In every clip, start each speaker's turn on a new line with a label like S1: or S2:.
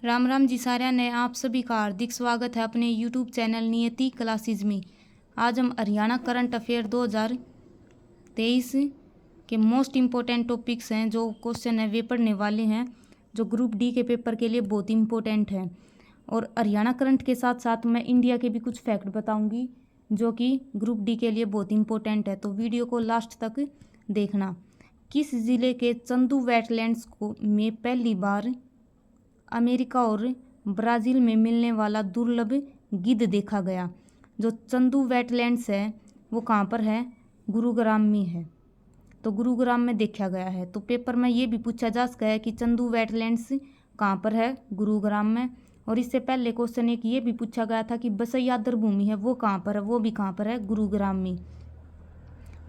S1: राम राम जी साਰਿਆਂ ने आप सभी का हार्दिक स्वागत है अपने YouTube चैनल नियति क्लासेज में। आज हम हरियाणा करंट अफेयर 2023 के मोस्ट इम्पोर्टेंट टॉपिक्स हैं, जो क्वेश्चन है वे पढ़ने वाले हैं, जो ग्रुप डी के पेपर के लिए बहुत इम्पोर्टेंट हैं। और हरियाणा करंट के साथ साथ मैं इंडिया के भी कुछ फैक्ट बताऊंगी जो कि ग्रुप डी के लिए बहुत इम्पोर्टेंट है, तो वीडियो को लास्ट तक देखना। किस जिले के चंदू वेटलैंड्स को में पहली बार अमेरिका और ब्राज़ील में मिलने वाला दुर्लभ गिद्ध देखा गया? जो चंदू वेटलैंड्स है वो कहाँ पर है? गुरुग्राम में है। तो गुरुग्राम में देखा गया है। तो पेपर में ये भी पूछा जा सकता है कि चंदू वेटलैंड्स कहाँ पर है? गुरुग्राम में। और इससे पहले क्वेश्चन एक ये भी पूछा गया था कि बसई आदर भूमि है वो कहाँ पर है? वो भी कहाँ पर है? गुरुग्राम में।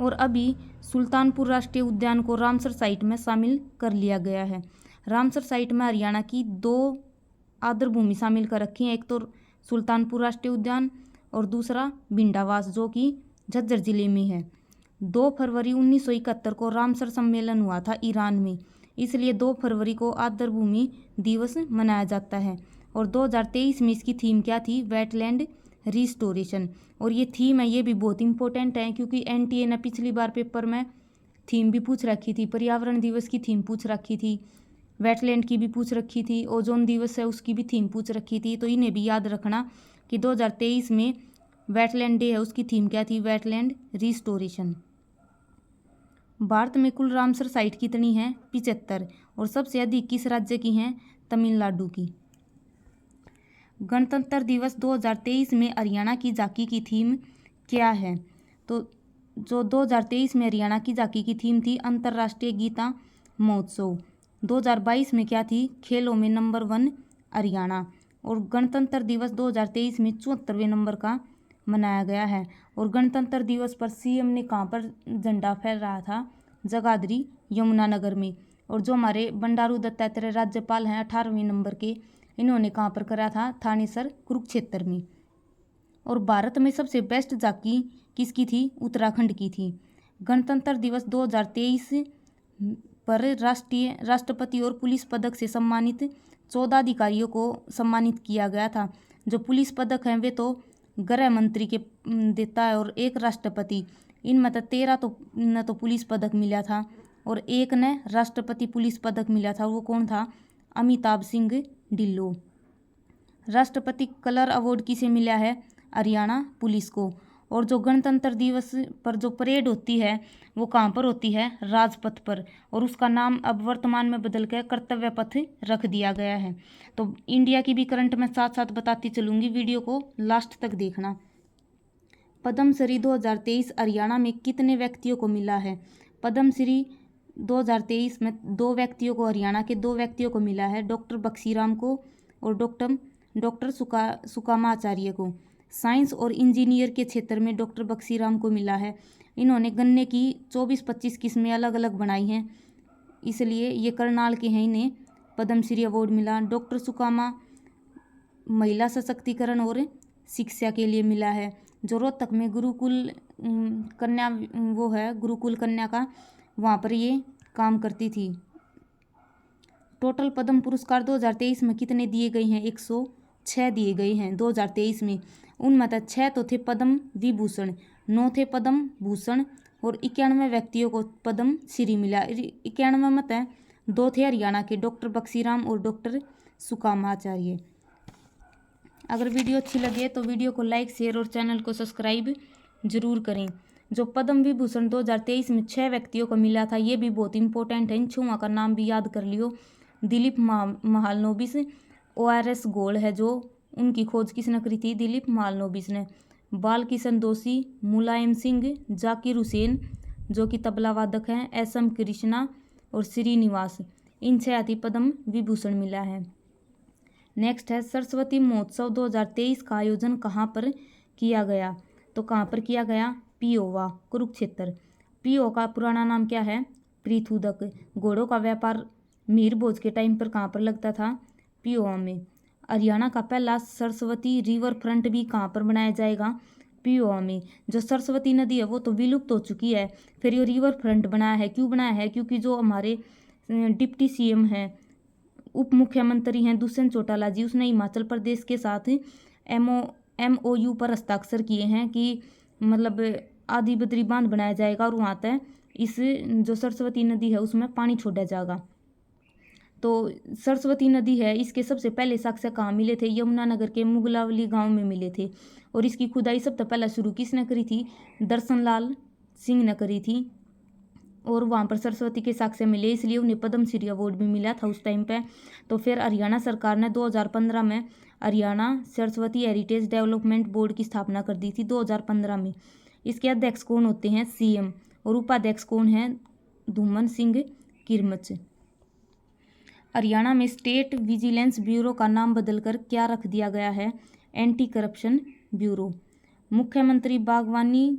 S1: और अभी सुल्तानपुर राष्ट्रीय उद्यान को रामसर साइट में शामिल कर लिया गया है। रामसर साइट में हरियाणा की दो आदर भूमि शामिल कर रखी हैं, एक तो सुल्तानपुर राष्ट्रीय उद्यान और दूसरा भिंडावास जो कि झज्जर जिले में है। 2 फरवरी 1971 को रामसर सम्मेलन हुआ था ईरान में, इसलिए 2 फरवरी को आदर भूमि दिवस मनाया जाता है। और 2023 में इसकी थीम क्या थी? Wetland restoration. और ये थीम है, ये भी बहुत इंपॉर्टेंट है क्योंकि एनटीए ने पिछली बार पेपर में थीम भी पूछ रखी थी। पर्यावरण दिवस की थीम पूछ रखी थी, वेटलैंड की भी पूछ रखी थी, ओजोन दिवस है उसकी भी थीम पूछ रखी थी। तो इन्हें भी याद रखना कि 2023 में वेटलैंड डे है, उसकी थीम क्या थी? Wetland restoration. भारत में कुल रामसर साइट कितनी है? 75। और सबसे अधिक किस राज्य की हैं? तमिलनाडु की। गणतंत्र दिवस 2023 में हरियाणा की झांकी की थीम क्या है? तो जो 2023 में हरियाणा की झांकी की थीम थी अंतर्राष्ट्रीय गीता महोत्सव। 2022 में क्या थी? खेलों में नंबर 1 हरियाणा। और गणतंत्र दिवस 2023 में 74वें नंबर का मनाया गया है। और गणतंत्र दिवस पर सीएम ने कहाँ पर झंडा फहराया था? जगाधरी यमुनानगर में। और जो हमारे बंडारू दत्तात्रेय राज्यपाल हैं 18वें नंबर के, इन्होंने कहाँ पर करा था? थानेसर कुरुक्षेत्र में। और भारत में सबसे बेस्ट झांकी किसकी थी? उत्तराखंड की थी। गणतंत्र दिवस 2023 पर राष्ट्रपति और पुलिस पदक से सम्मानित 14 अधिकारियों को सम्मानित किया गया था। जो पुलिस पदक हैं वे तो गृह मंत्री के देता है और एक राष्ट्रपति। इनमें तो 13 न तो पुलिस पदक मिला था और एक ने राष्ट्रपति पुलिस पदक मिला था। वो कौन था? अमिताभ सिंह ढिल्लो। राष्ट्रपति कलर अवार्ड किसे मिला है? हरियाणा पुलिस को। और जो गणतंत्र दिवस पर जो परेड होती है वो कहाँ पर होती है? राजपथ पर। और उसका नाम अब वर्तमान में बदल कर कर्तव्य पथ रख दिया गया है। तो इंडिया की भी करंट में साथ साथ बताती चलूँगी, वीडियो को लास्ट तक देखना। पद्मश्री 2023 हरियाणा में कितने व्यक्तियों को मिला है? पद्मश्री 2023 में 2 व्यक्तियों को, हरियाणा के 2 व्यक्तियों को मिला है, डॉक्टर बक्सीराम को और डॉक्टर सुकामाचार्य को। साइंस और इंजीनियर के क्षेत्र में डॉक्टर बक्सीराम को मिला है। इन्होंने गन्ने की 24-25 किस्में अलग अलग बनाई हैं, इसलिए ये करनाल के हैं, इन्हें पद्मश्री अवार्ड मिला। डॉक्टर सुकामा महिला सशक्तिकरण और शिक्षा के लिए मिला है। जो रोहतक में गुरुकुल कन्या वो है, गुरुकुल कन्या का, वहाँ पर ये काम करती थी। टोटल पद्म पुरस्कार 2023 में कितने दिए गए हैं? 106 दिए गए हैं 2023 में। उनमें 6 तो थे पद्म विभूषण, 9 थे पद्म भूषण और 91 व्यक्तियों को पद्म श्री मिला। 91 में 2 थे हरियाणा के, डॉक्टर बक्सीराम और डॉक्टर सुकामाचार्य। अगर वीडियो अच्छी लगे तो वीडियो को लाइक, शेयर और चैनल को सब्सक्राइब जरूर करें। जो पद्म विभूषण 2023 में 6 व्यक्तियों को मिला था, ये भी बहुत इंपॉर्टेंट है, इन 6 का नाम भी याद कर लियो। दिलीप महालनोबिस, ORS गोल्ड है जो उनकी खोज किसने करी थी? दिलीप महालनोबिस ने। बाल किशन दोषी, मुलायम सिंह, जाकिर हुसैन जो कि तबला वादक हैं, SM कृष्णा और श्रीनिवास, इन 6 पद्म विभूषण मिला है। नेक्स्ट है सरस्वती महोत्सव 2023 का आयोजन कहाँ पर किया गया? तो कहाँ पर किया गया? पियोवा, कुरुक्षेत्र। पियो का पुराना नाम क्या है? पृथुदक। घोड़ों का व्यापार मीर भोज के टाइम पर कहाँ पर लगता था? पियोवा में। हरियाणा का पहला सरस्वती रिवर फ्रंट भी कहाँ पर बनाया जाएगा? पियोवा में। जो सरस्वती नदी है वो तो विलुप्त हो चुकी है, फिर ये रिवर फ्रंट बनाया है। क्यों बनाया है? क्योंकि जो हमारे डिप्टी CM हैं उप मुख्यमंत्री हैं दुष्यंत चौटाला जी, उसने हिमाचल प्रदेश के साथ MOU पर हस्ताक्षर किए हैं कि मतलब आदि बद्री बांध बनाया जाएगा और वहाँ तक इस जो सरस्वती नदी है उसमें पानी छोड़ा जाएगा। तो सरस्वती नदी है, इसके सबसे पहले साक्ष्य कहाँ मिले थे? यमुनानगर के मुगलावली गांव में मिले थे। और इसकी खुदाई सबसे पहले शुरू किसने करी थी? दर्शन लाल सिंह ने करी थी। और वहाँ पर सरस्वती के साक्ष्य मिले, इसलिए उन्हें पद्मश्री अवार्ड भी मिला था उस टाइम पे। तो फिर हरियाणा सरकार ने 2015 में Haryana Saraswati heritage development board की स्थापना कर दी थी 2015 में। इसके अध्यक्ष कौन होते हैं? CM। और उपाध्यक्ष कौन है? धूमन सिंह किरमच। हरियाणा में स्टेट विजिलेंस ब्यूरो का नाम बदलकर क्या रख दिया गया है? Anti corruption bureau. मुख्यमंत्री बागवानी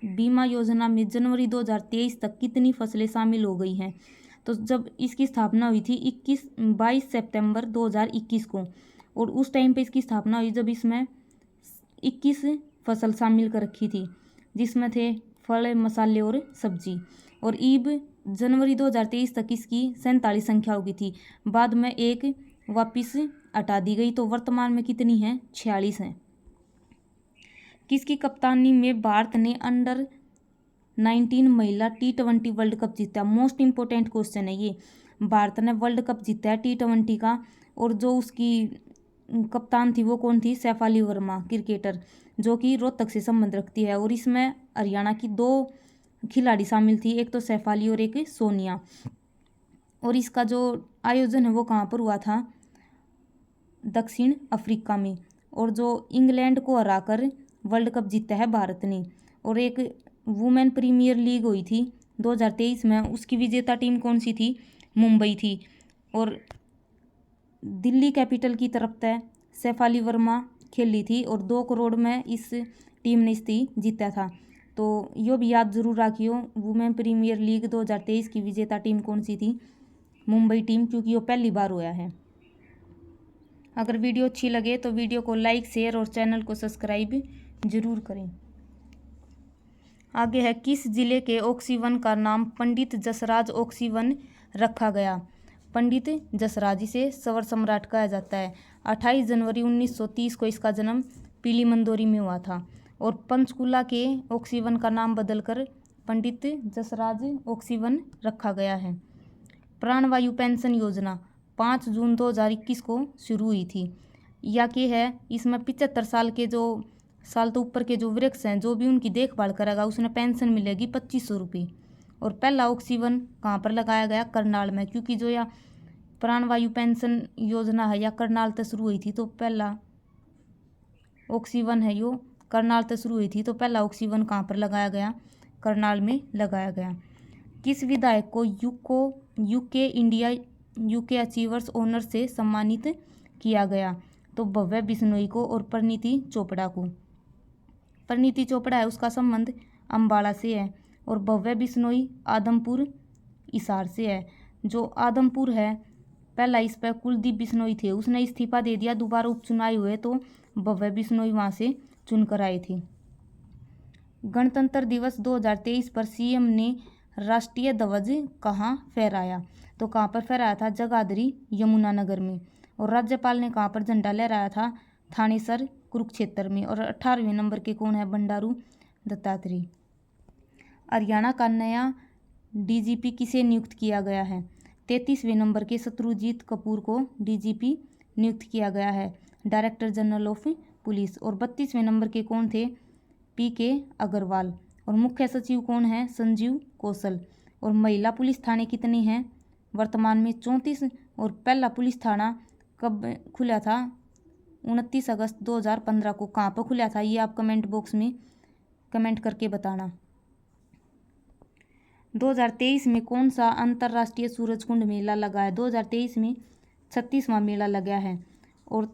S1: बीमा योजना में जनवरी 2023 तक कितनी फसलें शामिल हो गई हैं? तो जब इसकी स्थापना हुई थी 22 सितंबर 2021 को, और उस टाइम पे इसकी स्थापना हुई जब इसमें 21 फसल शामिल कर रखी थी, जिसमें थे फल, मसाले और सब्जी। और ईब जनवरी 2023 तक इसकी 47 संख्या हो गई थी, बाद में एक वापिस हटा दी गई, तो वर्तमान में कितनी है? 46 है। किसकी कप्तानी में भारत ने अंडर-19 महिला T20 वर्ल्ड कप जीता? मोस्ट इंपोर्टेंट क्वेश्चन है ये। भारत ने वर्ल्ड कप जीता है T20 का, और जो उसकी कप्तान थी वो कौन थी? सैफाली वर्मा, क्रिकेटर, जो कि रोहतक से संबंध रखती है। और इसमें हरियाणा की 2 खिलाड़ी शामिल थी, एक तो सैफाली और एक सोनिया। और इसका जो आयोजन है वो कहाँ पर हुआ था? दक्षिण अफ्रीका में। और जो इंग्लैंड को हराकर वर्ल्ड कप जीता है भारत ने। और एक वुमेन प्रीमियर लीग हुई थी 2023 में, उसकी विजेता टीम कौन सी थी? मुंबई थी। और दिल्ली कैपिटल की तरफ से सैफाली वर्मा खेली थी, और 2 करोड़ में इस टीम ने इसे जीता था। तो यो भी याद जरूर रखियो, वुमेन प्रीमियर लीग 2023 की विजेता टीम कौन सी थी? मुंबई टीम, क्योंकि ये पहली बार हुआ है। अगर वीडियो अच्छी लगे तो वीडियो को लाइक, शेयर और चैनल को सब्सक्राइब जरूर करें। आगे है, किस जिले के ऑक्सीवन का नाम पंडित जसराज ऑक्सीवन रखा गया? पंडित जसराज, इसे सवर सम्राट कहा जाता है। 28 जनवरी 1930 को इसका जन्म पीली मंदोरी में हुआ था। और पंचकुला के ऑक्सीवन का नाम बदलकर पंडित जसराज ऑक्सीवन रखा गया है। प्राणवायु पेंशन योजना 5 जून 2021 को शुरू हुई थी। या कि है, इसमें 75 साल के जो साल तो ऊपर के जो वृक्ष हैं, जो भी उनकी देखभाल करेगा उसने पेंशन मिलेगी 2500 रुपये। और पहला ऑक्सीवन कहाँ पर लगाया गया? करनाल में, क्योंकि जो यह प्राणवायु पेंशन योजना है या करनाल से शुरू हुई थी, तो पहला ऑक्सीवन है यो करनाल से शुरू हुई थी, तो पहला ऑक्सीवन कहाँ पर लगाया गया? करनाल में लगाया गया। किस विधायक को यूके अचीवर्स ऑनर से सम्मानित किया गया? तो भव्य बिश्नोई को और परिणीति चोपड़ा को। परिणीति चोपड़ा है, उसका संबंध अम्बाला से है, और भव्य बिश्नोई आदमपुर हिसार से है। जो आदमपुर है, पहला इस पर कुलदीप बिश्नोई थे, उसने इस्तीफा दे दिया, दोबारा उपचुनाव हुए तो भव्य बिश्नोई वहाँ से चुनकर आए थे। गणतंत्र दिवस 2023 पर CM ने राष्ट्रीय ध्वज कहाँ फहराया? तो कहाँ पर फहराया था? जगाधरी, यमुनानगर में। और राज्यपाल ने कहाँ पर झंडा लहराया था? थानेसर, कुरुक्षेत्र में। और 18वें नंबर के कौन है? बंडारू दत्तात्रेय। हरियाणा का नया DGP किसे नियुक्त किया गया है? 33वें नंबर के शत्रुजीत कपूर को DGP नियुक्त किया गया है, डायरेक्टर जनरल ऑफ पुलिस। और 32वें नंबर के कौन थे? PK अग्रवाल। और मुख्य सचिव कौन है? संजीव कौशल। और महिला पुलिस थाने कितने हैं? वर्तमान में 34। और पहला पुलिस थाना कब खुला था? 29 अगस्त 2015 को। कहाँ पर खुला था ये आप कमेंट बॉक्स में कमेंट करके बताना। 2023 में कौन सा अंतर्राष्ट्रीय सूरजकुंड मेला लगा है? 2023 में 36वां मेला लगा है। और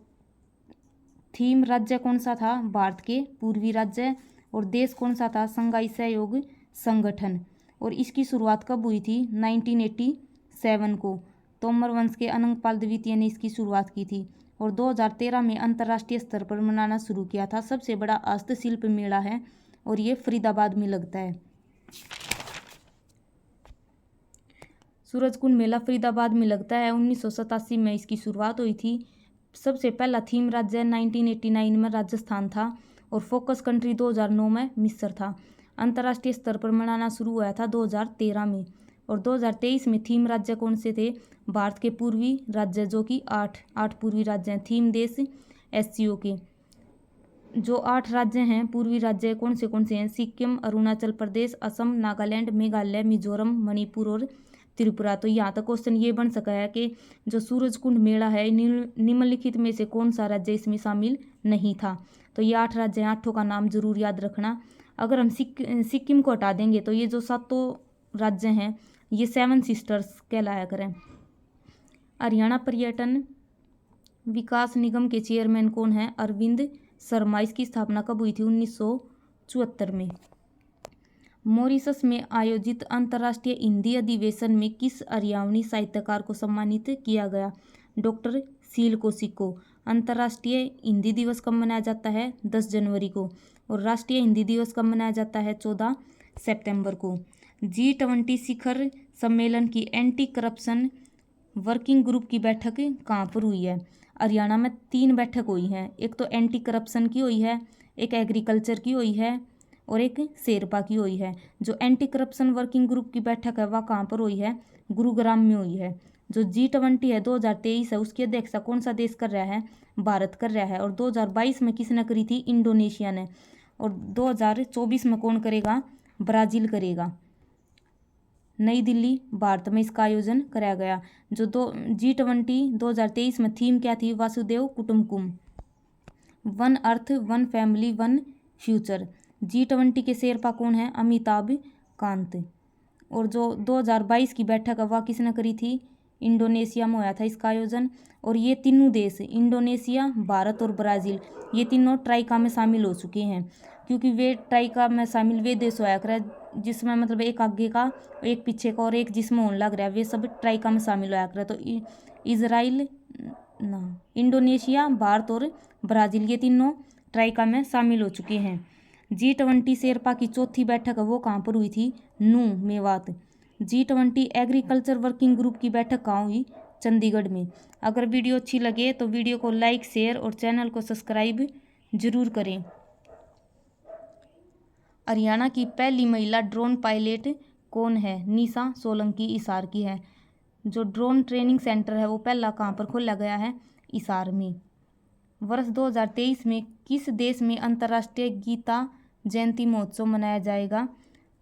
S1: थीम राज्य कौन सा था? भारत के पूर्वी राज्य। और देश कौन सा था? संघाई सहयोग संगठन। और इसकी शुरुआत कब हुई थी? 1987 को। तोमर वंश के अनंगपाल द्वितीय ने इसकी शुरुआत की थी। और 2013 में अंतर्राष्ट्रीय स्तर पर मनाना शुरू किया था। सबसे बड़ा हस्तशिल्प मेला है, और ये फरीदाबाद में लगता है। सूरजकुंड मेला फरीदाबाद में लगता है। 1987 में इसकी शुरुआत हुई थी। सबसे पहला थीम राज्य 1989 में राजस्थान था और फोकस कंट्री 2009 में मिस्र था। अंतर्राष्ट्रीय स्तर पर मनाना शुरू हुआ था 2013 में और 2023 में थीम राज्य कौन से थे? भारत के पूर्वी राज्य, जो कि आठ पूर्वी राज्य हैं। थीम देश SCO के जो 8 राज्य हैं, पूर्वी राज्य कौन से हैं? सिक्किम, अरुणाचल प्रदेश, असम, नागालैंड, मेघालय, मिजोरम, मणिपुर और त्रिपुरा। तो यहाँ तक क्वेश्चन ये बन सका है कि जो सूरजकुंड मेला है, निम्नलिखित में से कौन सा राज्य इसमें शामिल नहीं था? तो ये 8 राज्य हैं, 8 का नाम जरूर याद रखना। अगर हम सिक्किम को हटा देंगे तो ये जो 7 राज्य हैं ये 7 सिस्टर्स कहलाया करें। हरियाणा पर्यटन विकास निगम के चेयरमैन कौन है? अरविंद शर्मा। इसकी स्थापना कब हुई थी? 1974 में। मॉरिशस में आयोजित अंतर्राष्ट्रीय हिंदी अधिवेशन में किस हरियाणवी साहित्यकार को सम्मानित किया गया? डॉक्टर शील कौशिक को। अंतर्राष्ट्रीय हिंदी दिवस कब मनाया जाता है? 10 जनवरी को। और राष्ट्रीय हिंदी दिवस कब मनाया जाता है? 14 सितंबर को। G20 शिखर सम्मेलन की एंटी करप्शन वर्किंग ग्रुप की बैठक कहाँ पर हुई है? हरियाणा में 3 बैठक हुई हैं। एक तो एंटी करप्शन की हुई है, एक एग्रीकल्चर की हुई है और एक शेरपा की हुई है। जो एंटी करप्शन वर्किंग ग्रुप की बैठक है वह कहाँ पर हुई है? गुरुग्राम में हुई है। जो G20 है 2023 है, उसकी अध्यक्षता कौन सा देश कर रहा है? भारत कर रहा है। और 2022 में किसने करी थी? इंडोनेशिया ने। और 2024 में कौन करेगा? ब्राज़ील करेगा। नई दिल्ली, भारत में इसका आयोजन कराया गया। जो G20 2023 में थीम क्या थी? वासुदेव कुटुंबकम, one earth, one family, one future. G20 के शेरपा कौन है? अमिताभ कांत। और जो 2022 की बैठक है वह किसने करी थी? इंडोनेशिया में हुआ था इसका आयोजन। और ये तीनों देश, इंडोनेशिया, भारत और ब्राज़ील, ये तीनों ट्राइका में शामिल हो चुके हैं। क्योंकि वे ट्राइका में शामिल वे देश होया करे जिसमें मतलब एक आगे का, एक पीछे का और एक जिसमें होने लग रहा है, वे सब ट्राइका में शामिल होया करे। तो इजराइल इंडोनेशिया, भारत और ब्राज़ील, ये तीनों ट्राइका में शामिल हो चुके हैं। G20 शेरपा की चौथी बैठक है वो कहाँ पर हुई थी? नू, Mewat. G20 agriculture working group की बैठक कहाँ हुई? चंडीगढ़ में। अगर वीडियो अच्छी लगे तो वीडियो को लाइक, शेयर और चैनल को सब्सक्राइब जरूर करें। हरियाणा की पहली महिला ड्रोन पायलट कौन है? निशा सोलंकी हिसार की है। जो ड्रोन ट्रेनिंग सेंटर है वो पहला कहाँ पर खोला गया है? हिसार में। वर्ष 2023 में किस देश में अंतर्राष्ट्रीय गीता जयंती महोत्सव मनाया जाएगा?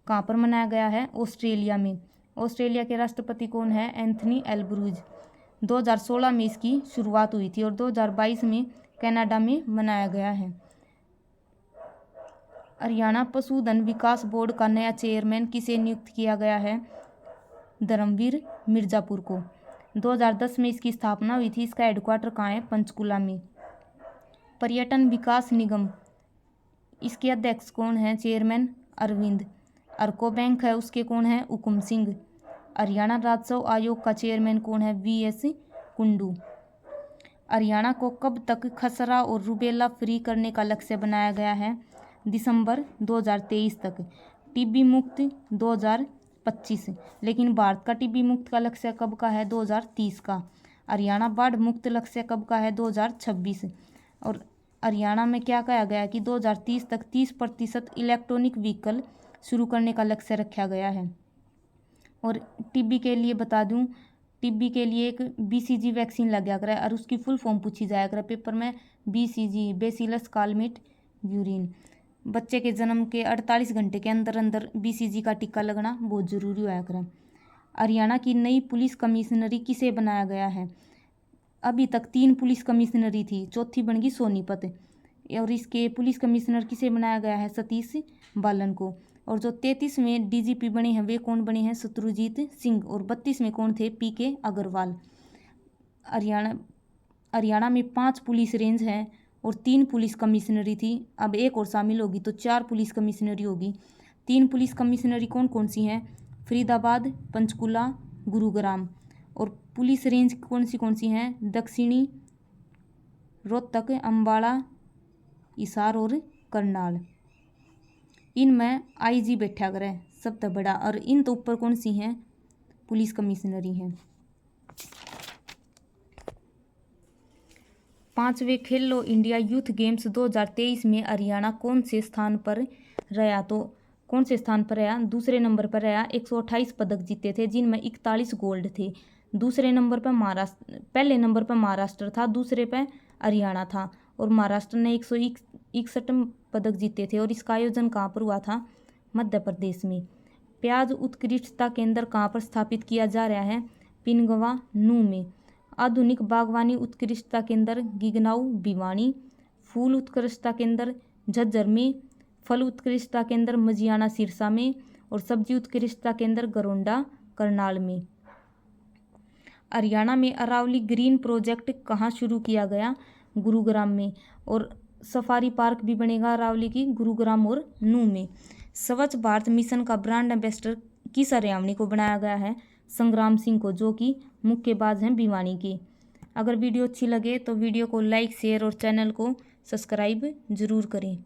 S1: कहाँ पर मनाया गया है? ऑस्ट्रेलिया में। ऑस्ट्रेलिया के राष्ट्रपति कौन है? एंथनी एल्बरूज। 2016 में इसकी शुरुआत हुई थी और 2022 में कनाडा में मनाया गया है। हरियाणा पशुधन विकास बोर्ड का नया चेयरमैन किसे नियुक्त किया गया है? धर्मवीर मिर्जापुर को। 2010 में इसकी स्थापना हुई थी। इसका हेडक्वार्टर कहाँ है? पंचकुला में। पर्यटन विकास निगम, इसके अध्यक्ष कौन है? चेयरमैन अरविंद। अर्को बैंक है उसके कौन है? हुकुम सिंह। हरियाणा राजस्व आयोग का चेयरमैन कौन है? VS कुंडू। हरियाणा को कब तक खसरा और रूबेला फ्री करने का लक्ष्य बनाया गया है? दिसंबर 2023 तक। टीबी मुक्त 2025। लेकिन भारत का टीबी मुक्त का लक्ष्य कब का है? 2030 का। हरियाणा बाढ़ मुक्त लक्ष्य कब का है? 2026। और हरियाणा में क्या कहा गया है कि 2030 तक 30% इलेक्ट्रॉनिक व्हीकल शुरू करने का लक्ष्य रखा गया है। और टीबी के लिए बता दूं, टीबी के लिए एक BCG वैक्सीन लग गया करे और उसकी फुल फॉर्म पूछी जाया करे पेपर में। BCG, bacillus Calmette burin. बच्चे के जन्म के 48 घंटे के अंदर अंदर BCG का टीका लगना बहुत ज़रूरी होया करे। हरियाणा की नई पुलिस कमिश्नरी किसे बनाया गया है? अभी तक 3 पुलिस कमिश्नरी थी, चौथी बन गई सोनीपत। और इसके पुलिस कमिश्नर किसे बनाया गया है? सतीश बालन को। और जो 33वें DGP बने हैं वे कौन बने हैं? शत्रुजीत सिंह। और 32 में कौन थे? PK अग्रवाल। हरियाणा में 5 पुलिस रेंज हैं और 3 पुलिस कमिश्नरी थी। अब एक और शामिल होगी तो 4 पुलिस कमिश्नरी होगी। 3 पुलिस कमिश्नरी कौन कौन सी हैं? फरीदाबाद, पंचकुला, गुरुग्राम। और पुलिस रेंज कौन सी हैं? दक्षिणी, रोहतक, अम्बाला, हिसार और करनाल। इनमें IG बैठा करे सबसे बड़ा। और इन तो ऊपर कौन सी हैं? पुलिस कमिश्नरी है। 5वें खेलो इंडिया यूथ गेम्स 2023 में हरियाणा कौन से स्थान पर रहा? तो कौन से स्थान पर रहा? दूसरे नंबर पर रहा। 128 पदक जीते थे, जिनमें 41 गोल्ड थे। दूसरे नंबर पर महाराष्ट्र, पहले नंबर पर महाराष्ट्र था, दूसरे पर हरियाणा था। और महाराष्ट्र ने 161 पदक जीते थे। और इसका आयोजन कहाँ पर हुआ था? मध्य प्रदेश में। प्याज उत्कृष्टता केंद्र कहाँ पर स्थापित किया जा रहा है? पिनगवा नू में। आधुनिक बागवानी उत्कृष्टता केंद्र गिगनाऊ भिवानी। फूल उत्कृष्टता केंद्र झज्जर में। फल उत्कृष्टता केंद्र मजियाना सिरसा में। और सब्जी उत्कृष्टता केंद्र गरोंडा करनाल में। हरियाणा में अरावली ग्रीन प्रोजेक्ट कहाँ शुरू किया गया? गुरुग्राम में। और सफारी पार्क भी बनेगा अरावली की गुरुग्राम और नू में। स्वच्छ भारत मिशन का ब्रांड एम्बेसडर किस हरियाणवी को बनाया गया है? संग्राम सिंह को, जो कि मुक्केबाज हैं भिवानी के। अगर वीडियो अच्छी लगे तो वीडियो को लाइक, शेयर और चैनल को सब्सक्राइब जरूर करें।